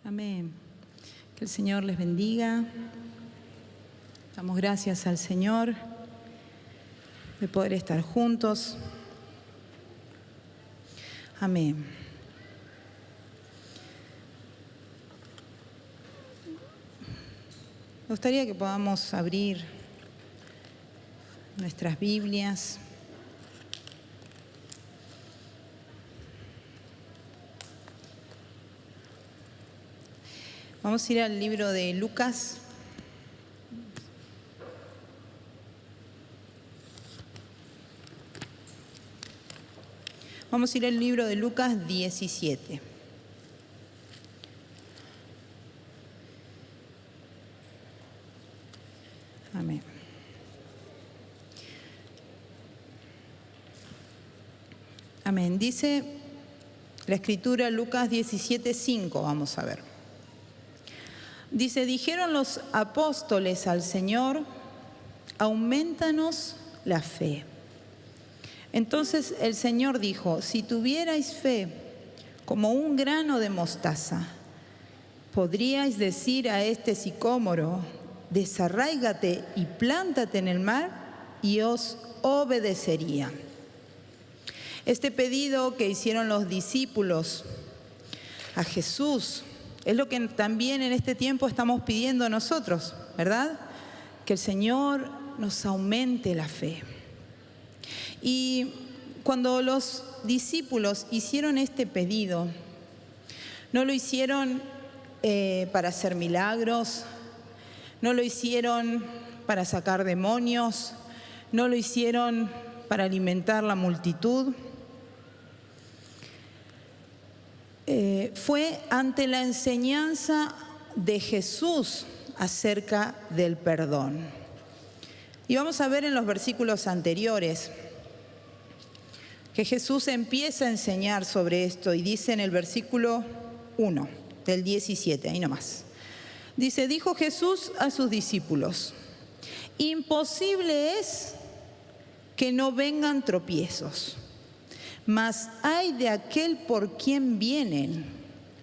Amén. Que el Señor les bendiga. Damos gracias al Señor de poder estar juntos. Amén. Me gustaría que podamos abrir nuestras Biblias. Vamos a ir al libro de Lucas. Vamos a ir al libro de Lucas 17. Amén. Amén. Dice la Escritura, Lucas 17:5, vamos a ver. Dice, dijeron los apóstoles al Señor, aumentanos la fe. Entonces el Señor dijo, si tuvierais fe como un grano de mostaza, podríais decir a este sicómoro, desarráigate y plántate en el mar, y os obedecería. Este pedido que hicieron los discípulos a Jesús es lo que también en este tiempo estamos pidiendo nosotros, ¿verdad? Que el Señor nos aumente la fe. Y cuando los discípulos hicieron este pedido, no lo hicieron para hacer milagros, no lo hicieron para sacar demonios, no lo hicieron para alimentar la multitud. Fue ante la enseñanza de Jesús acerca del perdón. Y vamos a ver en los versículos anteriores que Jesús empieza a enseñar sobre esto y dice en el versículo 1 del 17, ahí nomás. Dice, dijo Jesús a sus discípulos, imposible es que no vengan tropiezos, mas ay de aquel por quien vienen,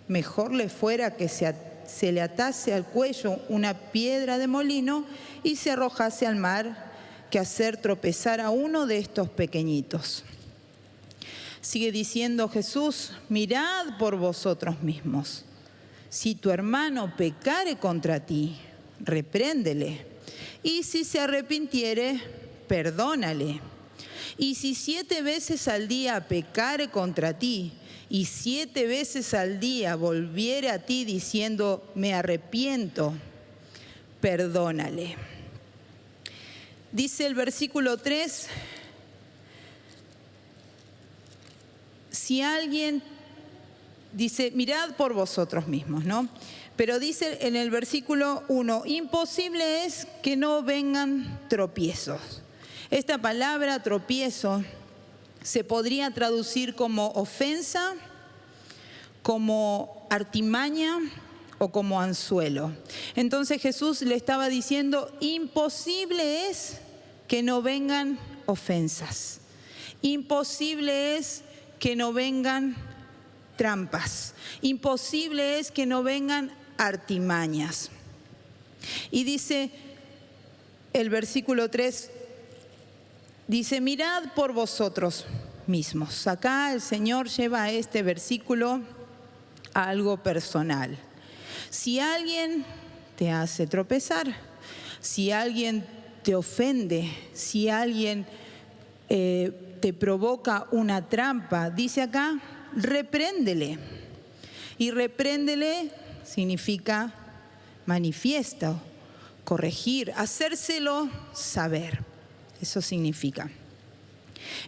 mejor le fuera que se le atase al cuello una piedra de molino y se arrojase al mar, que hacer tropezar a uno de estos pequeñitos. Sigue diciendo Jesús, mirad por vosotros mismos. Si tu hermano pecare contra ti, repréndele. Y si se arrepintiere, perdónale. Y si 7 veces al día pecare contra ti, y 7 veces al día volviere a ti diciendo, me arrepiento, perdónale. Dice el versículo 3, si alguien, dice, mirad por vosotros mismos, ¿no? Pero dice en el versículo 1, imposible es que no vengan tropiezos. Esta palabra tropiezo se podría traducir como ofensa, como artimaña o como anzuelo. Entonces Jesús le estaba diciendo, imposible es que no vengan ofensas. Imposible es que no vengan trampas. Imposible es que no vengan artimañas. Y dice el versículo 3, dice, mirad por vosotros mismos. Acá el Señor lleva a este versículo a algo personal. Si alguien te hace tropezar, si alguien te ofende, si alguien te provoca una trampa, dice acá, repréndele. Y repréndele significa manifiesto, corregir, hacérselo saber. Eso significa.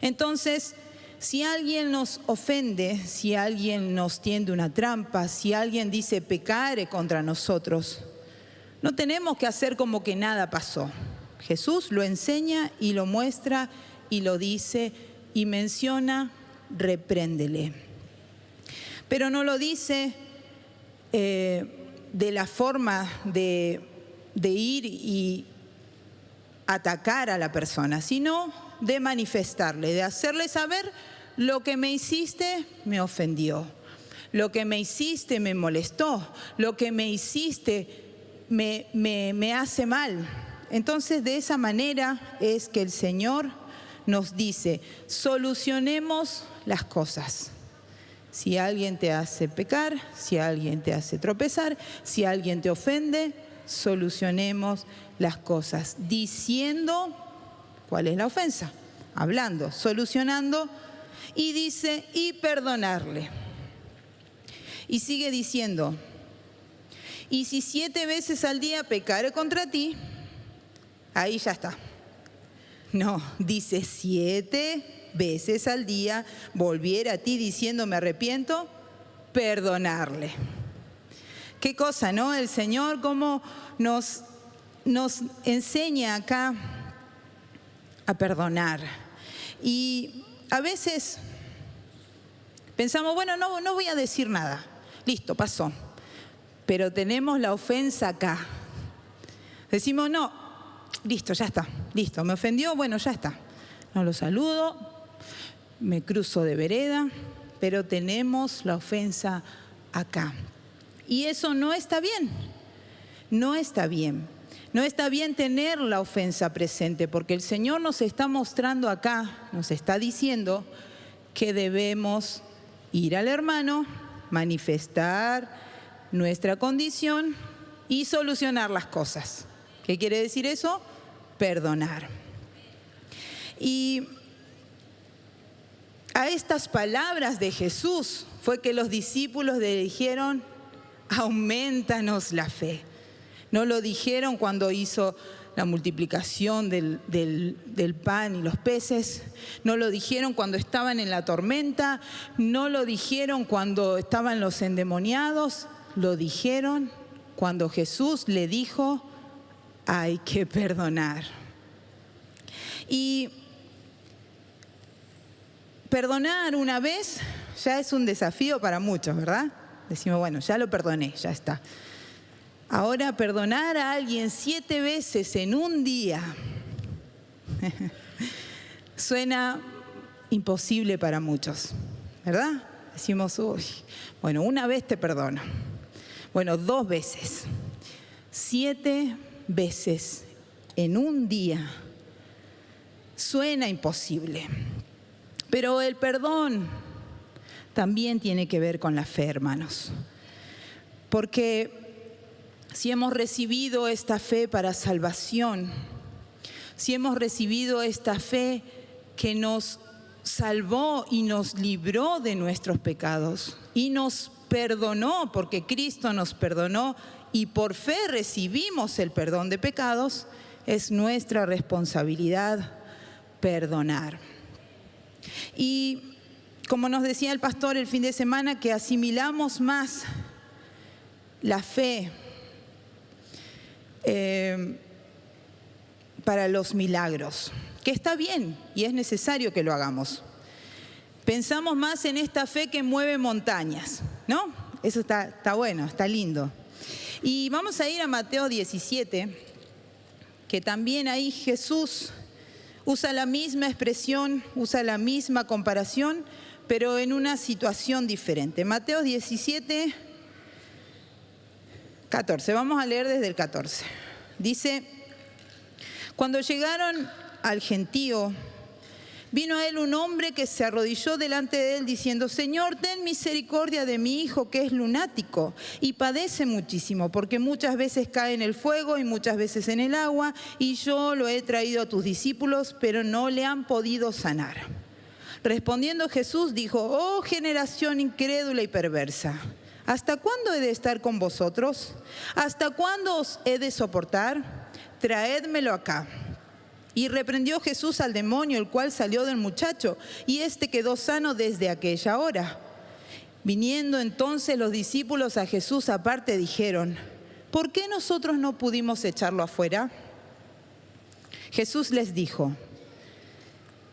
Entonces, si alguien nos ofende, si alguien nos tiende una trampa, si alguien dice pecare contra nosotros, no tenemos que hacer como que nada pasó. Jesús lo enseña y lo muestra y lo dice y menciona, repréndele. Pero no lo dice de la forma de ir y atacar a la persona, sino de manifestarle, de hacerle saber lo que me hiciste me ofendió. lo que me hiciste me molestó, lo que me hiciste me hace mal. Entonces, de esa manera es que el Señor nos dice, solucionemos las cosas. Si alguien te hace pecar, si alguien te hace tropezar, si alguien te ofende, solucionemos las cosas. Diciendo cuál es la ofensa, hablando, solucionando, y dice, y perdonarle. Y sigue diciendo, y si 7 veces al día pecare contra ti, ahí ya está. No, dice 7 veces al día volviera a ti diciendo me arrepiento, perdonarle. Qué cosa, ¿no? El Señor cómo nos enseña acá a perdonar. Y a veces pensamos, bueno, no voy a decir nada. Listo, pasó. Pero tenemos la ofensa acá. Decimos, no, listo, ya está. Listo, me ofendió, bueno, ya está. No lo saludo, me cruzo de vereda, pero tenemos la ofensa acá. Y eso no está bien. No está bien. No está bien tener la ofensa presente, porque el Señor nos está mostrando acá, nos está diciendo que debemos ir al hermano, manifestar nuestra condición y solucionar las cosas. ¿Qué quiere decir eso? Perdonar. Y a estas palabras de Jesús fue que los discípulos le dijeron, aumentanos la fe. No lo dijeron cuando hizo la multiplicación del pan y los peces, no lo dijeron cuando estaban en la tormenta, no lo dijeron cuando estaban los endemoniados, lo dijeron cuando Jesús le dijo, hay que perdonar. Y perdonar una vez ya es un desafío para muchos, ¿verdad? Decimos, bueno, ya lo perdoné, ya está. Ahora, perdonar a alguien 7 veces en un día suena imposible para muchos, ¿verdad? Decimos, uy, bueno, una vez te perdono. Bueno, 2 veces. 7 veces en un día suena imposible. Pero el perdón también tiene que ver con la fe, hermanos. Porque si hemos recibido esta fe para salvación, si hemos recibido esta fe que nos salvó y nos libró de nuestros pecados y nos perdonó, porque Cristo nos perdonó y por fe recibimos el perdón de pecados, es nuestra responsabilidad perdonar. Y como nos decía el pastor el fin de semana, que asimilamos más la fe para los milagros, que está bien y es necesario que lo hagamos. Pensamos más en esta fe que mueve montañas, ¿no? Eso está bueno, está lindo. Y vamos a ir a Mateo 17, que también ahí Jesús usa la misma expresión, usa la misma comparación, pero en una situación diferente. Mateo 17, 14, vamos a leer desde el 14. Dice, cuando llegaron al gentío, vino a él un hombre que se arrodilló delante de él diciendo, Señor, ten misericordia de mi hijo que es lunático y padece muchísimo, porque muchas veces cae en el fuego y muchas veces en el agua, y yo lo he traído a tus discípulos, pero no le han podido sanar. Respondiendo Jesús dijo, oh generación incrédula y perversa, ¿hasta cuándo he de estar con vosotros? ¿Hasta cuándo os he de soportar? Traédmelo acá. Y reprendió Jesús al demonio, el cual salió del muchacho, y éste quedó sano desde aquella hora. Viniendo entonces los discípulos a Jesús aparte, dijeron, ¿por qué nosotros no pudimos echarlo afuera? Jesús les dijo,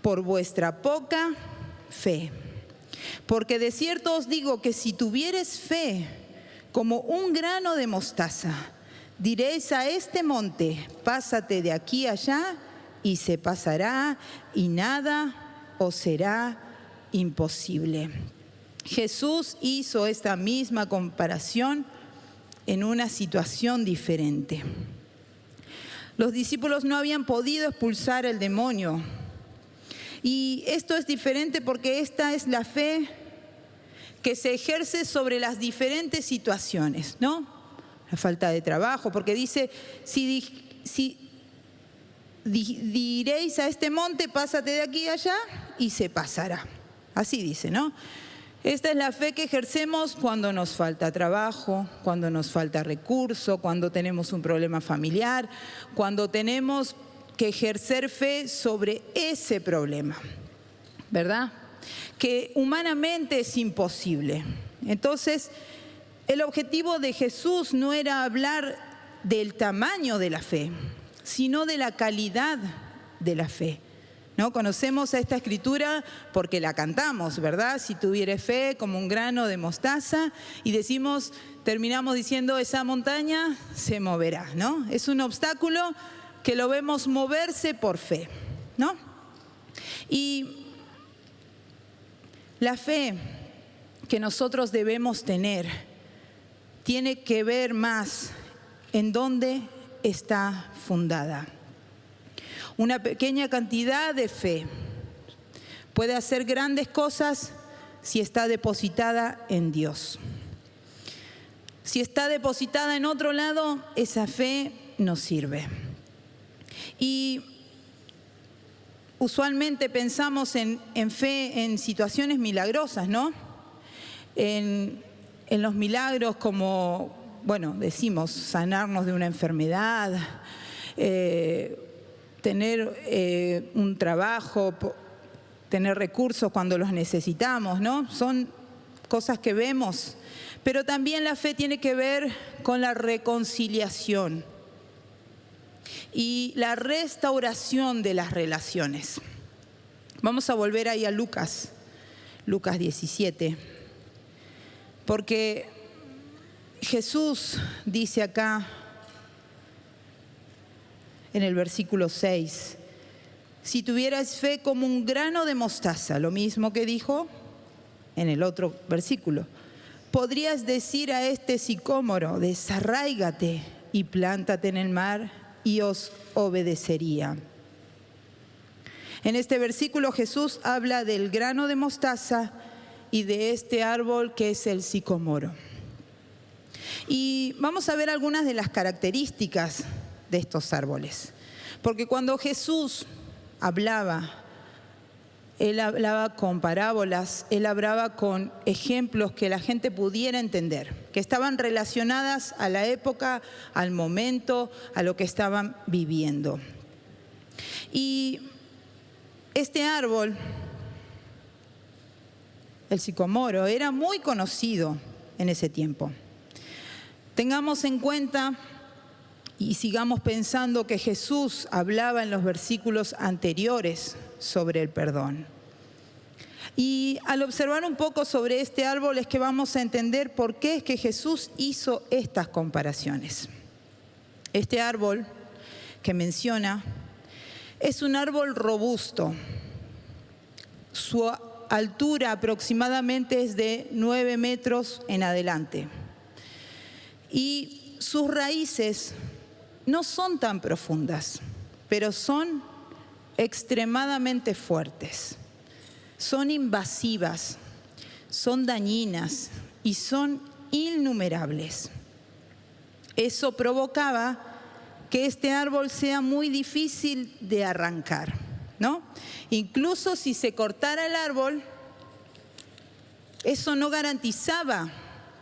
por vuestra poca fe. Porque de cierto os digo que si tuviereis fe como un grano de mostaza, diréis a este monte, pásate de aquí allá, y se pasará, y nada os será imposible. Jesús hizo esta misma comparación en una situación diferente. Los discípulos no habían podido expulsar el demonio. Y esto es diferente porque esta es la fe que se ejerce sobre las diferentes situaciones, ¿no? La falta de trabajo, porque dice, si diréis a este monte, pásate de aquí a allá, y se pasará. Así dice, ¿no? Esta es la fe que ejercemos cuando nos falta trabajo, cuando nos falta recurso, cuando tenemos un problema familiar, cuando tenemos que ejercer fe sobre ese problema, ¿verdad? Que humanamente es imposible. Entonces, el objetivo de Jesús no era hablar del tamaño de la fe, sino de la calidad de la fe. ¿No? Conocemos a esta escritura porque la cantamos, ¿verdad? Si tuvieres fe como un grano de mostaza, y terminamos diciendo, esa montaña se moverá, ¿no? Es un obstáculo que lo vemos moverse por fe, ¿no? Y la fe que nosotros debemos tener tiene que ver más en dónde está fundada. Una pequeña cantidad de fe puede hacer grandes cosas si está depositada en Dios. Si está depositada en otro lado, esa fe no sirve. Y usualmente pensamos en fe en situaciones milagrosas, ¿no? En los milagros como, bueno, decimos, sanarnos de una enfermedad, tener un trabajo, tener recursos cuando los necesitamos, ¿no? Son cosas que vemos. Pero también la fe tiene que ver con la reconciliación y la restauración de las relaciones. Vamos a volver ahí a Lucas 17, porque Jesús dice acá, en el versículo 6, si tuvieras fe como un grano de mostaza, lo mismo que dijo en el otro versículo, podrías decir a este sicómoro, desarráigate y plántate en el mar, y os obedecería. En este versículo Jesús habla del grano de mostaza y de este árbol que es el sicómoro. Y vamos a ver algunas de las características de estos árboles. Porque cuando Jesús hablaba, Él hablaba con parábolas, Él hablaba con ejemplos que la gente pudiera entender, que estaban relacionadas a la época, al momento, a lo que estaban viviendo. Y este árbol, el sicómoro, era muy conocido en ese tiempo. Tengamos en cuenta y sigamos pensando que Jesús hablaba en los versículos anteriores sobre el perdón. Y al observar un poco sobre este árbol es que vamos a entender por qué es que Jesús hizo estas comparaciones. Este árbol que menciona es un árbol robusto. Su altura aproximadamente es de 9 metros en adelante. Y sus raíces no son tan profundas, pero son extremadamente fuertes. Son invasivas, son dañinas y son innumerables. Eso provocaba que este árbol sea muy difícil de arrancar, ¿no? Incluso si se cortara el árbol, eso no garantizaba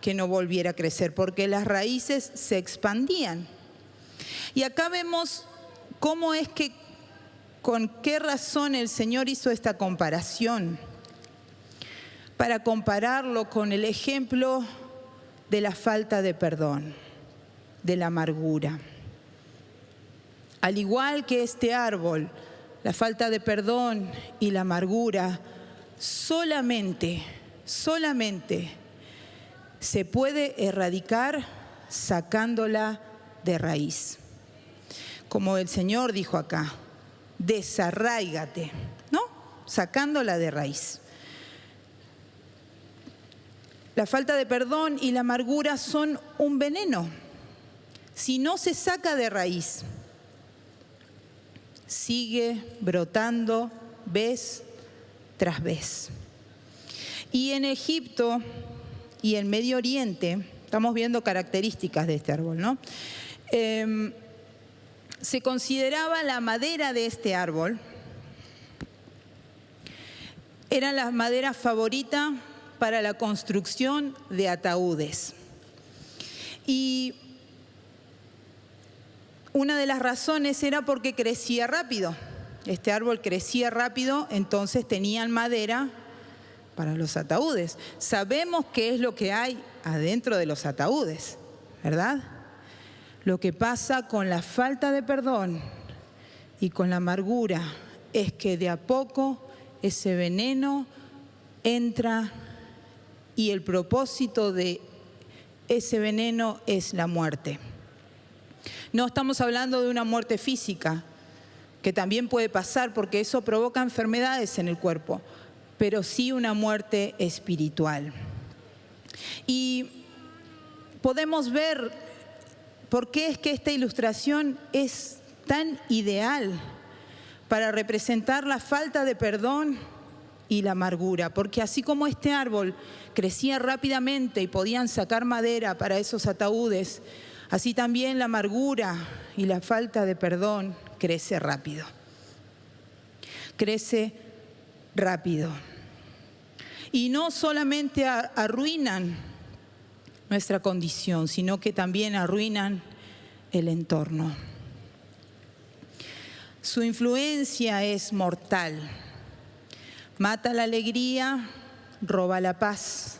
que no volviera a crecer, porque las raíces se expandían. Y acá vemos cómo es que, con qué razón el Señor hizo esta comparación, para compararlo con el ejemplo de la falta de perdón, de la amargura. Al igual que este árbol, la falta de perdón y la amargura solamente se puede erradicar sacándola de raíz. Como el Señor dijo acá, desarráigate, ¿no? Sacándola de raíz. La falta de perdón y la amargura son un veneno. Si no se saca de raíz, sigue brotando vez tras vez. Y en Egipto y en Medio Oriente, estamos viendo características de este árbol, ¿no? Se consideraba la madera de este árbol, era la madera favorita para la construcción de ataúdes. Y una de las razones era porque crecía rápido. Este árbol crecía rápido, entonces tenían madera para los ataúdes. Sabemos qué es lo que hay adentro de los ataúdes, ¿verdad? Lo que pasa con la falta de perdón y con la amargura es que de a poco ese veneno entra y el propósito de ese veneno es la muerte. No estamos hablando de una muerte física, que también puede pasar porque eso provoca enfermedades en el cuerpo, pero sí una muerte espiritual. Y podemos ver por qué es que esta ilustración es tan ideal para representar la falta de perdón y la amargura, porque así como este árbol crecía rápidamente y podían sacar madera para esos ataúdes, así también la amargura y la falta de perdón crece rápido. Crece rápido. Y no solamente arruinan nuestra condición, sino que también arruinan el entorno. Su influencia es mortal. Mata la alegría, roba la paz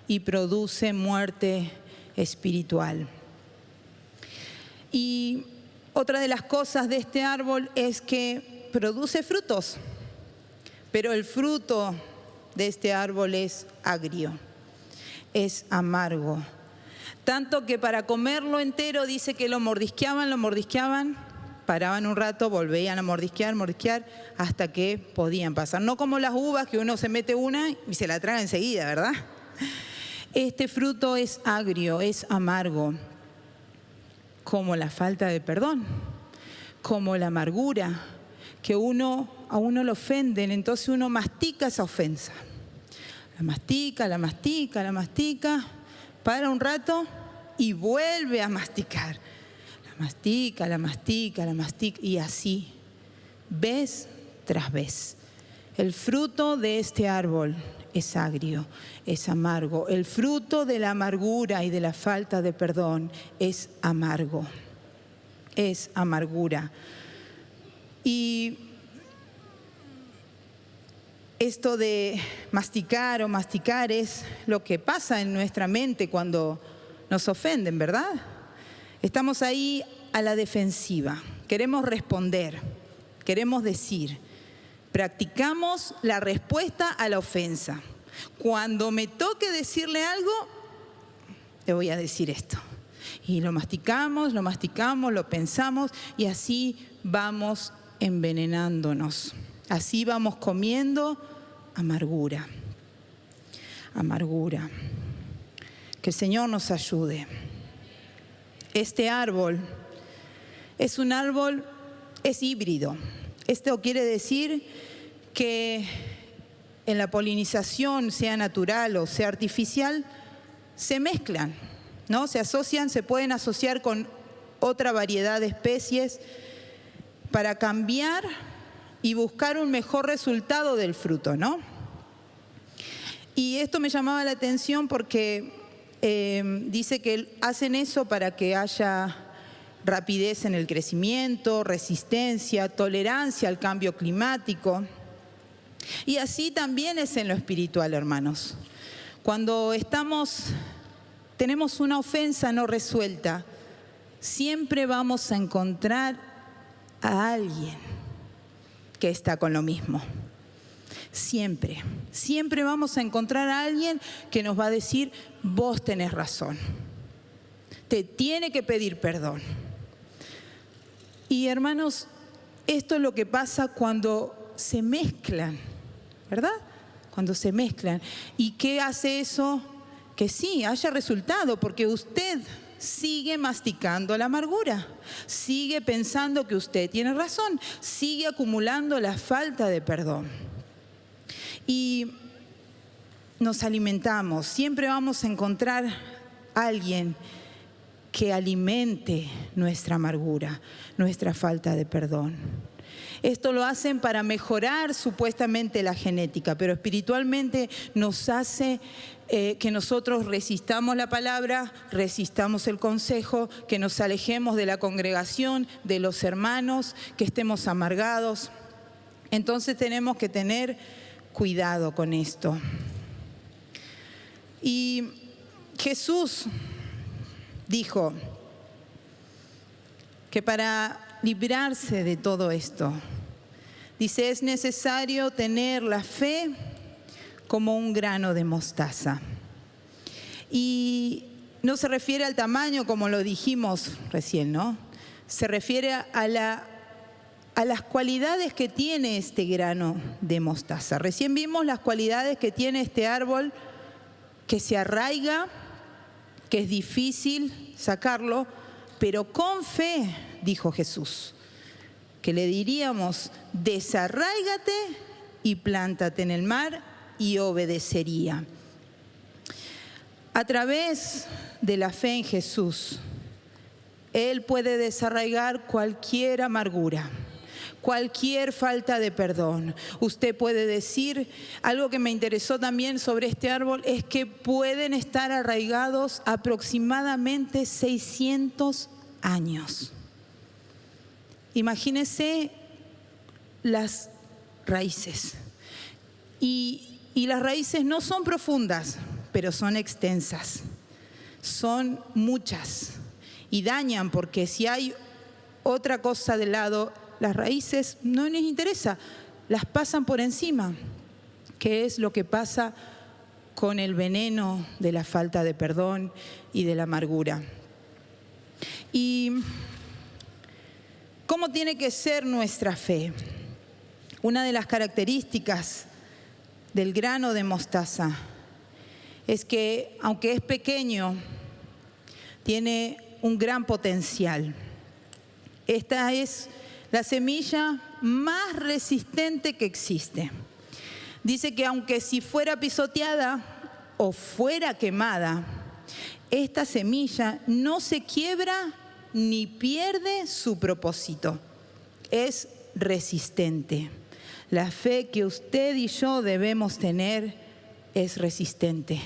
y produce muerte espiritual. Y otra de las cosas de este árbol es que produce frutos, pero el fruto de este árbol es agrio, es amargo. Tanto que para comerlo entero dice que lo mordisqueaban, paraban un rato, volvían a mordisquear, hasta que podían pasar. No como las uvas, que uno se mete una y se la traga enseguida, ¿verdad? Este fruto es agrio, es amargo, como la falta de perdón, como la amargura, que a uno lo ofenden, entonces uno mastica esa ofensa. La mastica, para un rato y vuelve a masticar. La mastica, y así, vez tras vez. El fruto de este árbol es agrio, es amargo. El fruto de la amargura y de la falta de perdón es amargo, es amargura. Y esto de masticar es lo que pasa en nuestra mente cuando nos ofenden, ¿verdad? Estamos ahí a la defensiva, queremos responder, queremos decir, practicamos la respuesta a la ofensa. Cuando me toque decirle algo, le voy a decir esto. Y lo masticamos, lo pensamos y así vamos envenenándonos. Así vamos comiendo amargura. Que el Señor nos ayude. Este árbol es un árbol, es híbrido. Esto quiere decir que en la polinización, sea natural o sea artificial, se mezclan, ¿no? Se pueden asociar con otra variedad de especies para cambiar y buscar un mejor resultado del fruto, ¿no? Y esto me llamaba la atención porque dice que hacen eso para que haya rapidez en el crecimiento, resistencia, tolerancia al cambio climático. Y así también es en lo espiritual, hermanos. Cuando tenemos una ofensa no resuelta, siempre vamos a encontrar a alguien que está con lo mismo. Siempre vamos a encontrar a alguien que nos va a decir, vos tenés razón, te tiene que pedir perdón. Y hermanos, esto es lo que pasa cuando se mezclan, ¿verdad? Cuando se mezclan. ¿Y qué hace eso? que sí, haya resultado, porque usted sigue masticando la amargura, sigue pensando que usted tiene razón, sigue acumulando la falta de perdón. Y nos alimentamos, siempre vamos a encontrar a alguien que alimente nuestra amargura, nuestra falta de perdón. Esto lo hacen para mejorar supuestamente la genética, pero espiritualmente nos hace que nosotros resistamos la palabra, resistamos el consejo, que nos alejemos de la congregación, de los hermanos, que estemos amargados. Entonces tenemos que tener cuidado con esto. Y Jesús dijo que para librarse de todo esto, dice, es necesario tener la fe como un grano de mostaza. Y no se refiere al tamaño como lo dijimos recién, ¿no? Se refiere a las cualidades que tiene este grano de mostaza. Recién vimos las cualidades que tiene este árbol, que se arraiga, que es difícil sacarlo, pero con fe, dijo Jesús, que le diríamos, desarráigate y plántate en el mar, y obedecería. A través de la fe en Jesús, Él puede desarraigar cualquier amargura, cualquier falta de perdón. Usted puede decir, algo que me interesó también sobre este árbol, es que pueden estar arraigados aproximadamente 600 años. Imagínese las raíces. Y las raíces no son profundas, pero son extensas. Son muchas. Y dañan, porque si hay otra cosa de lado, las raíces no les interesa, las pasan por encima, que es lo que pasa con el veneno de la falta de perdón y de la amargura. ¿Y cómo tiene que ser nuestra fe? Una de las características del grano de mostaza es que, aunque es pequeño, tiene un gran potencial. Esta es la semilla más resistente que existe. Dice que aunque si fuera pisoteada o fuera quemada, esta semilla no se quiebra ni pierde su propósito. Es resistente. La fe que usted y yo debemos tener es resistente.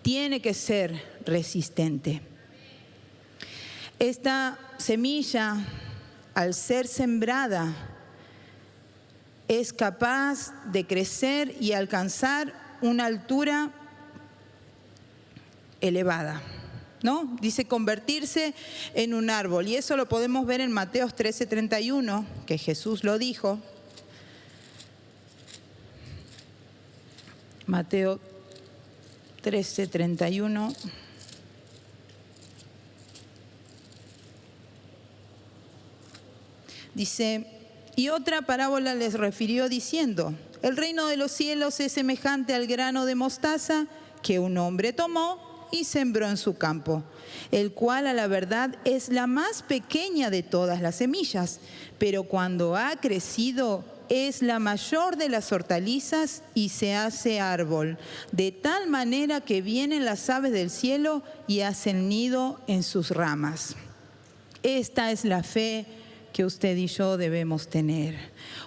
Tiene que ser resistente. Esta semilla, al ser sembrada, es capaz de crecer y alcanzar una altura elevada, ¿no? Dice convertirse en un árbol. Y eso lo podemos ver en Mateo 13:31, que Jesús lo dijo. Mateo 13:31. Dice, y otra parábola les refirió diciendo, el reino de los cielos es semejante al grano de mostaza que un hombre tomó y sembró en su campo, el cual a la verdad es la más pequeña de todas las semillas, pero cuando ha crecido es la mayor de las hortalizas y se hace árbol, de tal manera que vienen las aves del cielo y hacen nido en sus ramas. Esta es la fe que usted y yo debemos tener,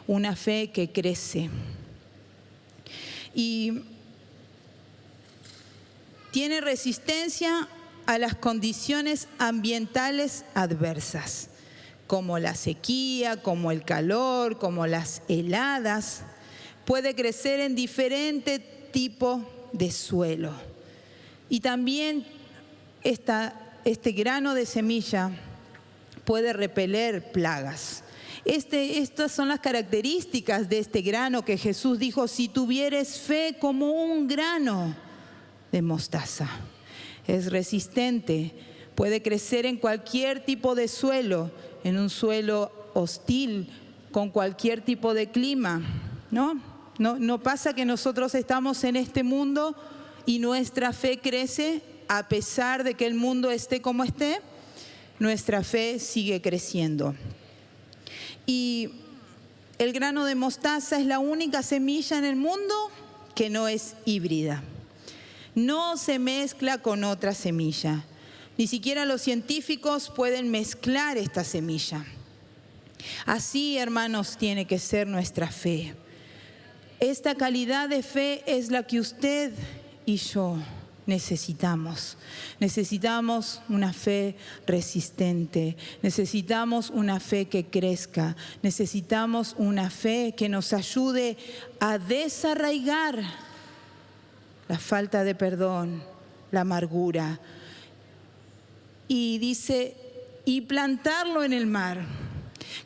una fe que crece. Y tiene resistencia a las condiciones ambientales adversas, como la sequía, como el calor, como las heladas. Puede crecer en diferente tipo de suelo. Y también este grano de semilla puede repeler plagas. Estas son las características de este grano que Jesús dijo, si tuvieres fe como un grano de mostaza. Es resistente, puede crecer en cualquier tipo de suelo, en un suelo hostil, con cualquier tipo de clima, ¿no? No pasa que nosotros estamos en este mundo y nuestra fe crece a pesar de que el mundo esté como esté, nuestra fe sigue creciendo. Y el grano de mostaza es la única semilla en el mundo que no es híbrida. No se mezcla con otra semilla. Ni siquiera los científicos pueden mezclar esta semilla. Así, hermanos, tiene que ser nuestra fe. Esta calidad de fe es la que usted y yo necesitamos. Necesitamos una fe resistente. Necesitamos una fe que crezca. Necesitamos una fe que nos ayude a desarraigar la falta de perdón, la amargura. Y dice, y plantarlo en el mar.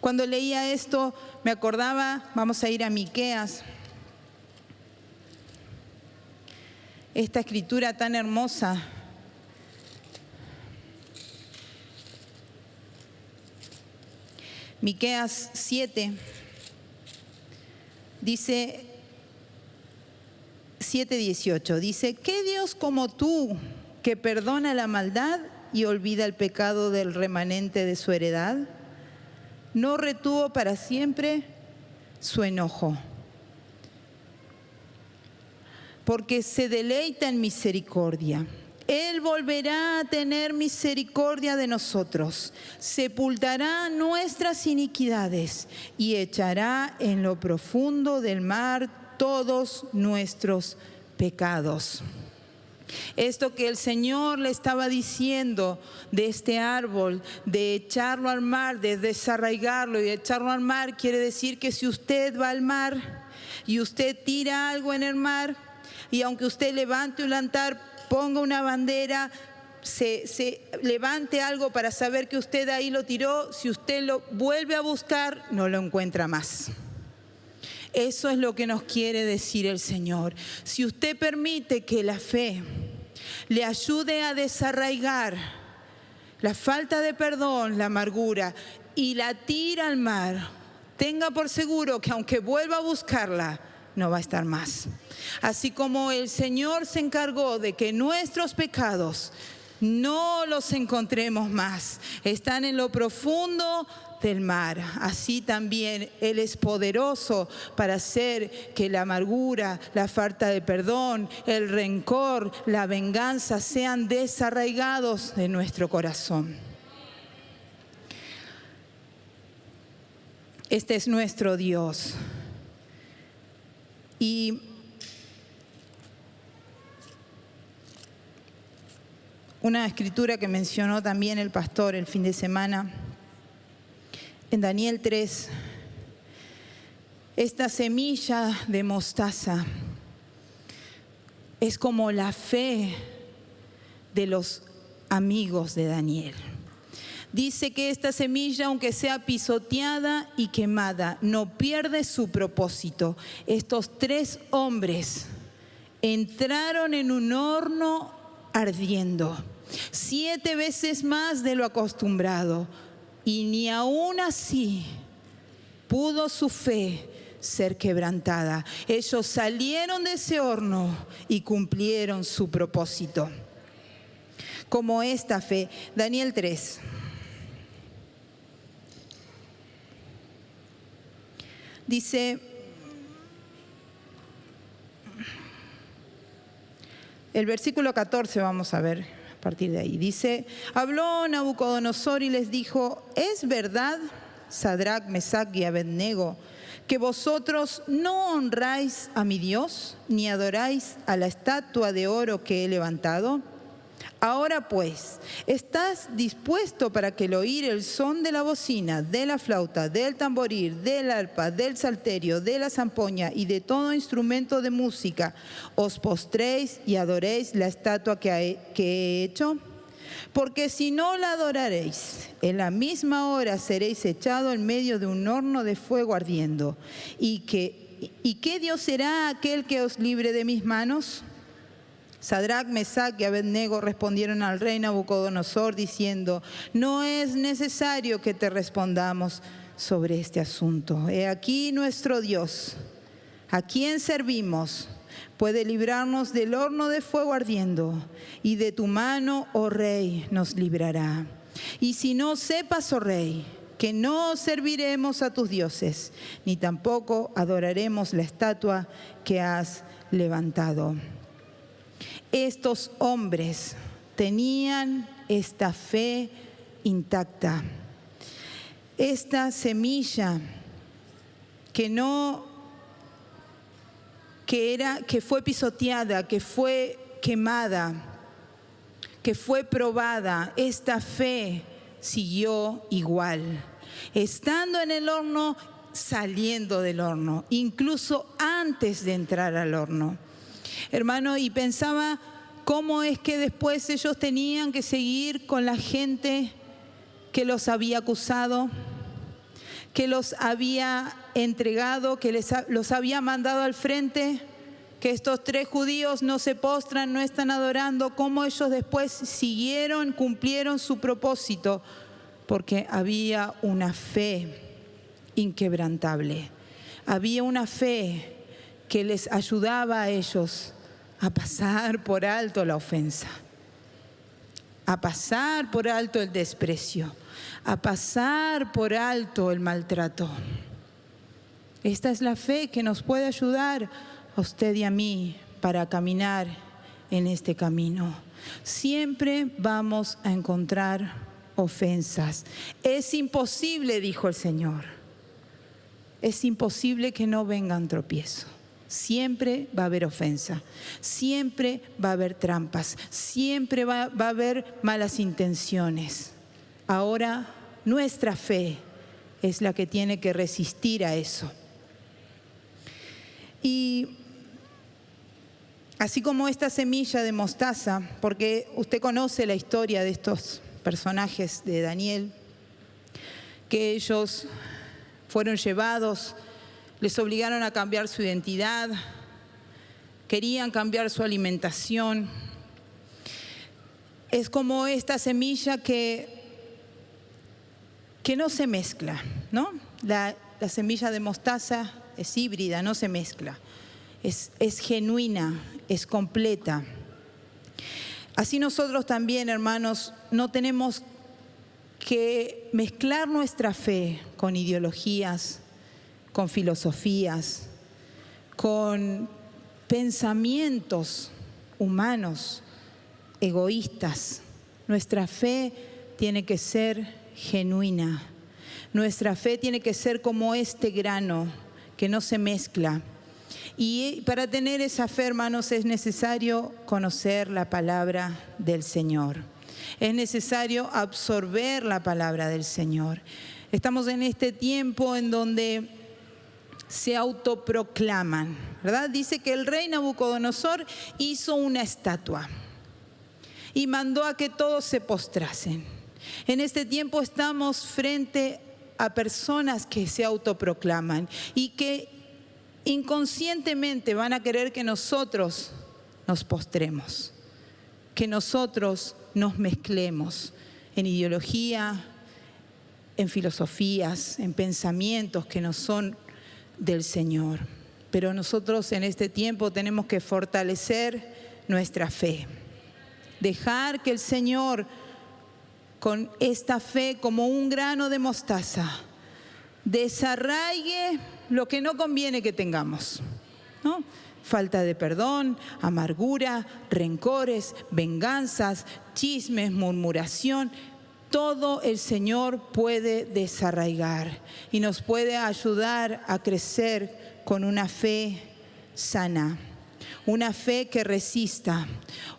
Cuando leía esto, me acordaba, vamos a ir a Miqueas, esta escritura tan hermosa. Miqueas 7, dice, 7:18, dice, ¿qué Dios como tú que perdona la maldad y olvida el pecado del remanente de su heredad? No retuvo para siempre su enojo, porque se deleita en misericordia. Él volverá a tener misericordia de nosotros, sepultará nuestras iniquidades y echará en lo profundo del mar todos nuestros pecados. Esto que el Señor le estaba diciendo de este árbol, de echarlo al mar, de desarraigarlo y echarlo al mar, quiere decir que si usted va al mar y usted tira algo en el mar, y aunque usted levante un altar, ponga una bandera, se levante algo para saber que usted ahí lo tiró, si usted lo vuelve a buscar, no lo encuentra más. Eso es lo que nos quiere decir el Señor. Si usted permite que la fe le ayude a desarraigar la falta de perdón, la amargura, y la tira al mar, tenga por seguro que aunque vuelva a buscarla, no va a estar más. Así como el Señor se encargó de que nuestros pecados no los encontremos más, están en lo profundo del mar, así también Él es poderoso para hacer que la amargura, la falta de perdón, el rencor, la venganza sean desarraigados de nuestro corazón. Este es nuestro Dios. Y una escritura que mencionó también el pastor el fin de semana, en Daniel 3, esta semilla de mostaza es como la fe de los amigos de Daniel. Dice que esta semilla, aunque sea pisoteada y quemada, no pierde su propósito. Estos 3 hombres entraron en un horno ardiendo, 7 veces más de lo acostumbrado, y ni aún así pudo su fe ser quebrantada. Ellos salieron de ese horno y cumplieron su propósito. Como esta fe, Daniel 3. Dice, el versículo 14, vamos a ver a partir de ahí. Dice, habló Nabucodonosor y les dijo, ¿es verdad, Sadrac, Mesac y Abednego, que vosotros no honráis a mi Dios, ni adoráis a la estatua de oro que he levantado? Ahora pues, ¿estás dispuesto para que el oír el son de la bocina, de la flauta, del tamboril, del arpa, del salterio, de la zampoña y de todo instrumento de música, os postréis y adoréis la estatua que he hecho? Porque si no la adoraréis, en la misma hora seréis echados en medio de un horno de fuego ardiendo. ¿Y qué Dios será aquel que os libre de mis manos? Sadrac, Mesac y Abednego respondieron al rey Nabucodonosor diciendo, no es necesario que te respondamos sobre este asunto. He aquí nuestro Dios, a quien servimos, puede librarnos del horno de fuego ardiendo, y de tu mano, oh Rey, nos librará. Y si no, sepas, oh Rey, que no serviremos a tus dioses, ni tampoco adoraremos la estatua que has levantado. Estos hombres tenían esta fe intacta, esta semilla que fue pisoteada, que fue quemada, que fue probada. Esta fe siguió igual, estando en el horno, saliendo del horno, incluso antes de entrar al horno. Hermano, y pensaba cómo es que después ellos tenían que seguir con la gente que los había acusado, que los había entregado, que los había mandado al frente, que estos 3 judíos no se postran, no están adorando, cómo ellos después siguieron, cumplieron su propósito, porque había una fe inquebrantable, había una fe que les ayudaba a ellos a pasar por alto la ofensa, a pasar por alto el desprecio, a pasar por alto el maltrato. Esta es la fe que nos puede ayudar a usted y a mí para caminar en este camino. Siempre vamos a encontrar ofensas. Es imposible, dijo el Señor, es imposible que no vengan tropiezos. Siempre va a haber ofensa, siempre va a haber trampas, siempre va a haber malas intenciones. Ahora nuestra fe es la que tiene que resistir a eso. Y así como esta semilla de mostaza, porque usted conoce la historia de estos personajes de Daniel, que ellos fueron llevados, les obligaron a cambiar su identidad, querían cambiar su alimentación. Es como esta semilla que no se mezcla, ¿no? La semilla de mostaza es híbrida, no se mezcla. Es genuina, es completa. Así nosotros también, hermanos, no tenemos que mezclar nuestra fe con ideologías, con filosofías, con pensamientos humanos, egoístas. Nuestra fe tiene que ser genuina. Nuestra fe tiene que ser como este grano que no se mezcla. Y para tener esa fe, hermanos, es necesario conocer la palabra del Señor. Es necesario absorber la palabra del Señor. Estamos en este tiempo en donde se autoproclaman, ¿verdad? Dice que el rey Nabucodonosor hizo una estatua y mandó a que todos se postrasen. En este tiempo estamos frente a personas que se autoproclaman y que inconscientemente van a querer que nosotros nos postremos, que nosotros nos mezclemos en ideología, en filosofías, en pensamientos que no son del Señor. Pero nosotros en este tiempo tenemos que fortalecer nuestra fe, dejar que el Señor, con esta fe como un grano de mostaza, desarraigue lo que no conviene que tengamos, ¿no? Falta de perdón, amargura, rencores, venganzas, chismes, murmuración. Todo el Señor puede desarraigar y nos puede ayudar a crecer con una fe sana, una fe que resista,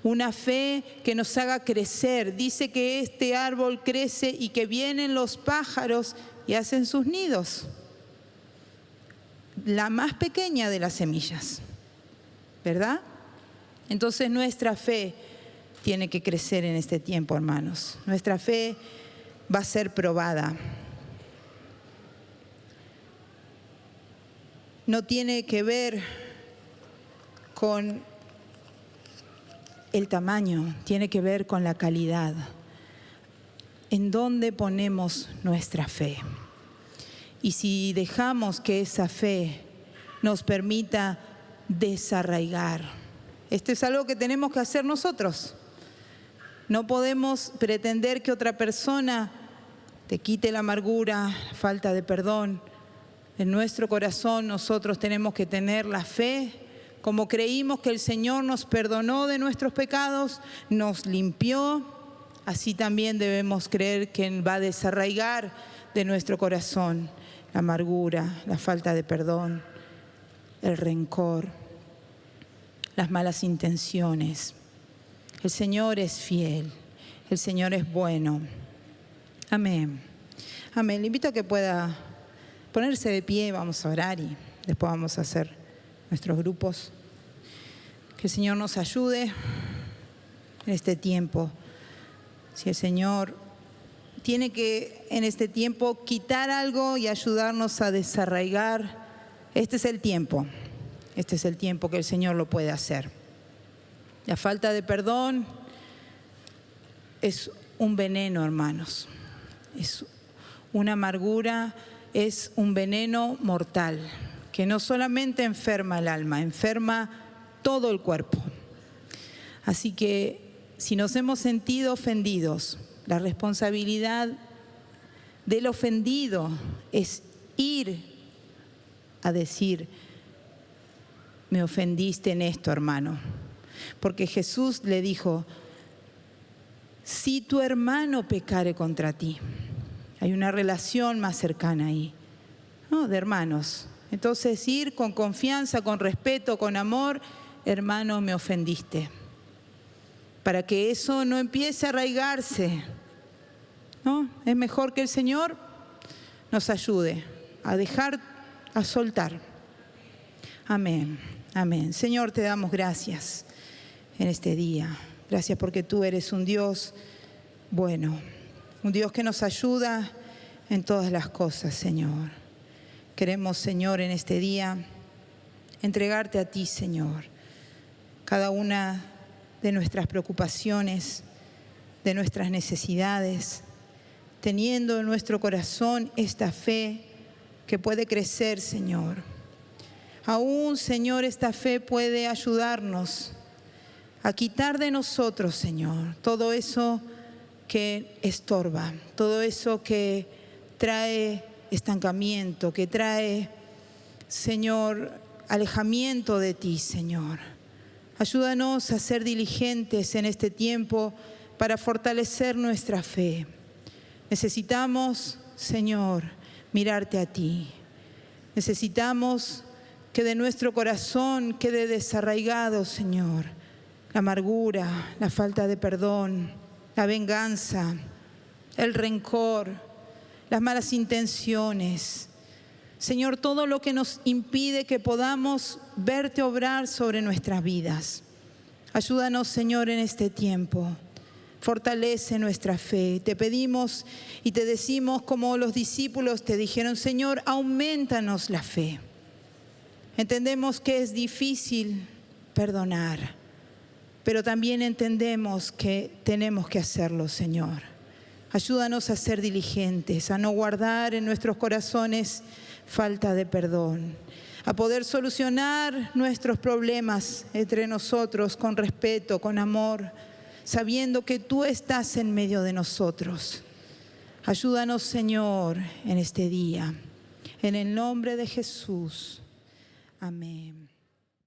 una fe que nos haga crecer. Dice que este árbol crece y que vienen los pájaros y hacen sus nidos. La más pequeña de las semillas, ¿verdad? Entonces nuestra fe tiene que crecer en este tiempo, hermanos. Nuestra fe va a ser probada. No tiene que ver con el tamaño, tiene que ver con la calidad. ¿En dónde ponemos nuestra fe? Y si dejamos que esa fe nos permita desarraigar. Esto es algo que tenemos que hacer nosotros. No podemos pretender que otra persona te quite la amargura, falta de perdón. En nuestro corazón nosotros tenemos que tener la fe. Como creímos que el Señor nos perdonó de nuestros pecados, nos limpió, así también debemos creer que va a desarraigar de nuestro corazón la amargura, la falta de perdón, el rencor, las malas intenciones. El Señor es fiel, el Señor es bueno. Amén. Amén. Le invito a que pueda ponerse de pie, vamos a orar y después vamos a hacer nuestros grupos. Que el Señor nos ayude en este tiempo. Si el Señor tiene que en este tiempo quitar algo y ayudarnos a desarraigar, este es el tiempo. Este es el tiempo que el Señor lo puede hacer. La falta de perdón es un veneno, hermanos. Es una amargura, es un veneno mortal que no solamente enferma el alma, enferma todo el cuerpo. Así que si nos hemos sentido ofendidos, la responsabilidad del ofendido es ir a decir: me ofendiste en esto, hermano. Porque Jesús le dijo: si tu hermano pecare contra ti. Hay una relación más cercana ahí, ¿no? De hermanos. Entonces ir con confianza, con respeto, con amor: hermano, me ofendiste. Para que eso no empiece a arraigarse, ¿no? Es mejor que el Señor nos ayude a dejar, a soltar. Amén, amén. Señor, te damos gracias en este día. Gracias porque tú eres un Dios bueno, un Dios que nos ayuda en todas las cosas, Señor. Queremos, Señor, en este día entregarte a ti, Señor, cada una de nuestras preocupaciones, de nuestras necesidades, teniendo en nuestro corazón esta fe que puede crecer, Señor. Aún, Señor, esta fe puede ayudarnos a quitar de nosotros, Señor, todo eso que estorba, todo eso que trae estancamiento, que trae, Señor, alejamiento de ti, Señor. Ayúdanos a ser diligentes en este tiempo para fortalecer nuestra fe. Necesitamos, Señor, mirarte a ti. Necesitamos que de nuestro corazón quede desarraigado, Señor, la amargura, la falta de perdón, la venganza, el rencor, las malas intenciones. Señor, todo lo que nos impide que podamos verte obrar sobre nuestras vidas. Ayúdanos, Señor, en este tiempo. Fortalece nuestra fe. Te pedimos y te decimos como los discípulos te dijeron: Señor, aumentanos la fe. Entendemos que es difícil perdonar, pero también entendemos que tenemos que hacerlo, Señor. Ayúdanos a ser diligentes, a no guardar en nuestros corazones falta de perdón, a poder solucionar nuestros problemas entre nosotros con respeto, con amor, sabiendo que tú estás en medio de nosotros. Ayúdanos, Señor, en este día. En el nombre de Jesús. Amén.